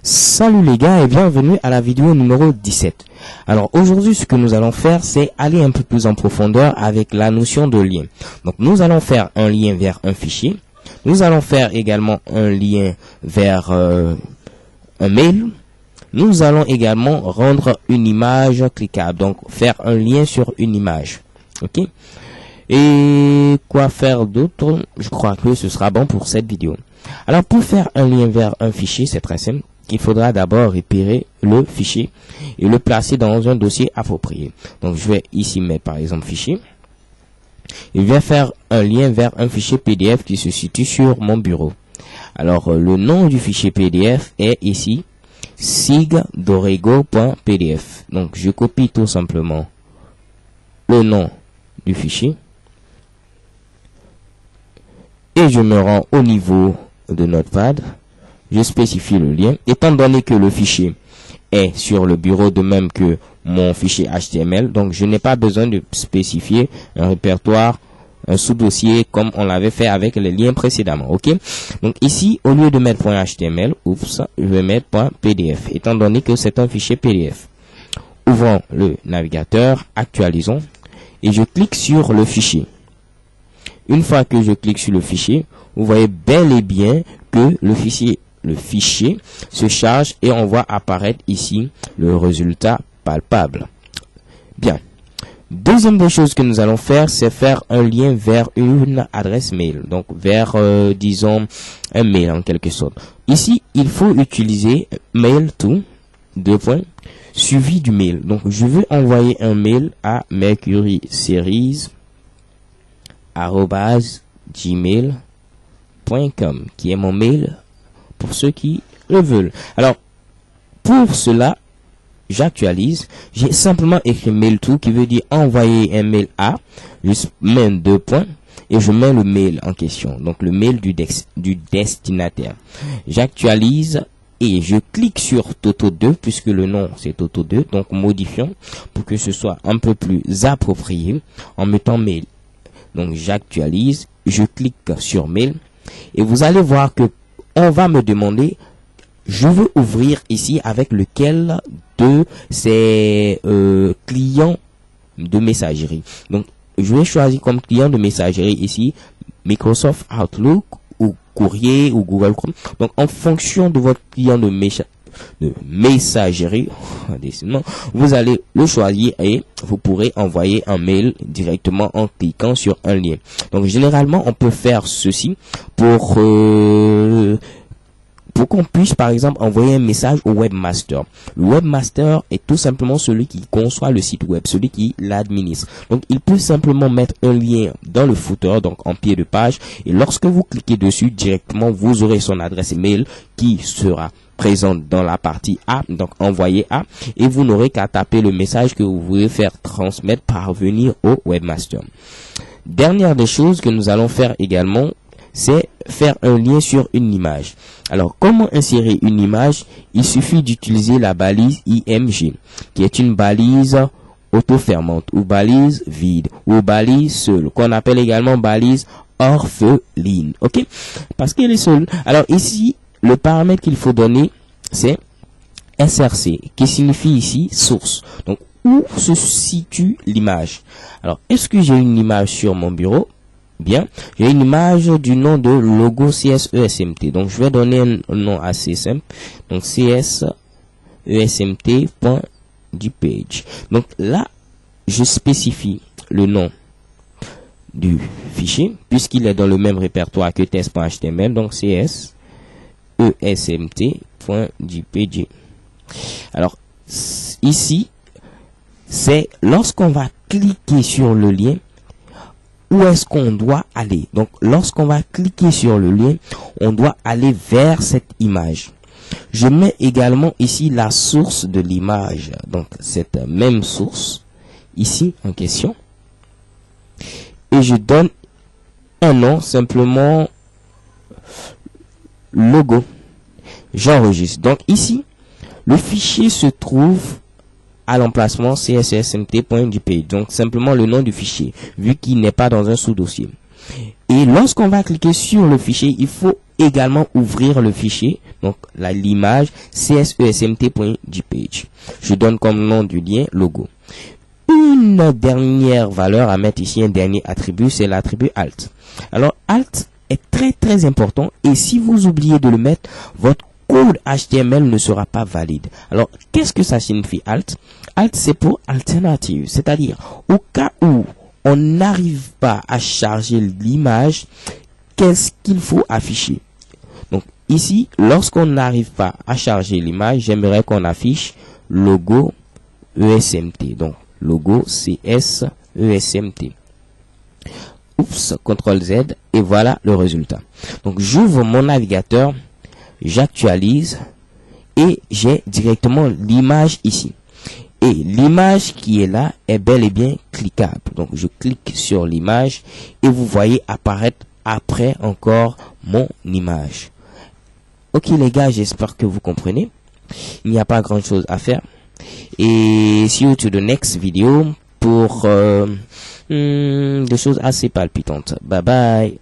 Salut les gars et bienvenue à la vidéo numéro 17. Alors aujourd'hui ce que nous allons faire c'est aller un peu plus en profondeur avec la notion de lien. Donc nous allons faire un lien vers un fichier. Nous allons faire également un lien vers un mail. Nous allons également rendre une image cliquable. Donc faire un lien sur une image. Ok. Et quoi faire d'autre? Je crois que ce sera bon pour cette vidéo. Alors pour faire un lien vers un fichier c'est très simple. Il faudra d'abord récupérer le fichier et le placer dans un dossier approprié. Donc je vais ici mettre par exemple fichier. Il vient faire un lien vers un fichier PDF qui se situe sur mon bureau. Alors le nom du fichier PDF est ici sigdorego.pdf. Donc je copie tout simplement le nom du fichier et je me rends au niveau de Notepad. Je spécifie le lien. Étant donné que le fichier est sur le bureau de même que mon fichier HTML, donc je n'ai pas besoin de spécifier un répertoire, un sous-dossier comme on l'avait fait avec les liens précédemment. Ok. Donc ici, au lieu de mettre .html, je vais mettre .pdf, étant donné que c'est un fichier PDF. Ouvrons le navigateur, actualisons, et je clique sur le fichier. Une fois que je clique sur le fichier, vous voyez bel et bien que le fichier se charge et on voit apparaître ici le résultat palpable. Bien. Deuxième des choses que nous allons faire, c'est faire un lien vers une adresse mail. Donc vers, disons, un mail en quelque sorte. Ici, il faut utiliser mail to, suivi du mail. Donc je veux envoyer un mail à mercuryseries@gmail.com qui est mon mail pour ceux qui le veulent. Alors, pour cela, j'actualise. J'ai simplement écrit mail to qui veut dire envoyer un mail à. Je mets 2 points et je mets le mail en question. Donc, le mail du destinataire. J'actualise et je clique sur Toto 2 puisque le nom c'est Toto 2. Donc, modifions pour que ce soit un peu plus approprié en mettant mail. Donc, j'actualise. Je clique sur mail et vous allez voir que on va me demander, je veux ouvrir ici avec lequel de ces clients de messagerie. Donc, je vais choisir comme client de messagerie ici Microsoft Outlook ou Courrier ou Google Chrome. Donc, en fonction de votre client de messagerie, vous allez le choisir et vous pourrez envoyer un mail directement en cliquant sur un lien. Donc généralement on peut faire ceci pour qu'on puisse par exemple envoyer un message au webmaster. Le webmaster est tout simplement celui qui conçoit le site web, celui qui l'administre. Donc il peut simplement mettre un lien dans le footer, donc en pied de page, et lorsque vous cliquez dessus directement vous aurez son adresse email qui sera présente dans la partie A, donc envoyer A, et vous n'aurez qu'à taper le message que vous voulez faire transmettre parvenir au webmaster. Dernière des choses que nous allons faire également, c'est faire un lien sur une image. Alors, comment insérer une image? Il suffit d'utiliser la balise IMG, qui est une balise auto-fermante, ou balise vide, ou balise seule, qu'on appelle également balise orpheline. Ok? Parce qu'elle est seule. Alors ici, le paramètre qu'il faut donner, c'est SRC, qui signifie ici source. Donc, où se situe l'image? Alors, est-ce que j'ai une image sur mon bureau? Bien, j'ai une image du nom de logo CSESMT. Donc, je vais donner un nom assez simple. Donc, CSESMT.dpage. Donc, là, je spécifie le nom du fichier, puisqu'il est dans le même répertoire que test.html. Donc, CSESMT.dpg. Alors, ici, c'est lorsqu'on va cliquer sur le lien, où est-ce qu'on doit aller? Donc, lorsqu'on va cliquer sur le lien, on doit aller vers cette image. Je mets également ici la source de l'image. Donc, cette même source, ici, en question. Et je donne un nom, simplement logo. J'enregistre. Donc, ici, le fichier se trouve à l'emplacement CSSMT.dp. Donc simplement le nom du fichier, vu qu'il n'est pas dans un sous-dossier. Et lorsqu'on va cliquer sur le fichier, il faut également ouvrir le fichier, donc l'image csesmt.jpg. Je donne comme nom du lien logo. Une dernière valeur à mettre ici, un dernier attribut, c'est l'attribut alt. Alors alt est très important, et si vous oubliez de le mettre, votre code HTML ne sera pas valide. Alors qu'est-ce que ça signifie alt? Alt, c'est pour alternative, c'est-à-dire au cas où on n'arrive pas à charger l'image, qu'est-ce qu'il faut afficher? Donc ici, lorsqu'on n'arrive pas à charger l'image, j'aimerais qu'on affiche logo ESMT. Donc logo CSESMT. Oups, CTRL Z, et voilà le résultat. Donc j'ouvre mon navigateur, j'actualise et j'ai directement l'image ici. Et l'image qui est là est bel et bien cliquable. Donc je clique sur l'image et vous voyez apparaître après encore mon image. Ok les gars, j'espère que vous comprenez. Il n'y a pas grand chose à faire. Et see you to the next video pour des choses assez palpitantes. Bye bye.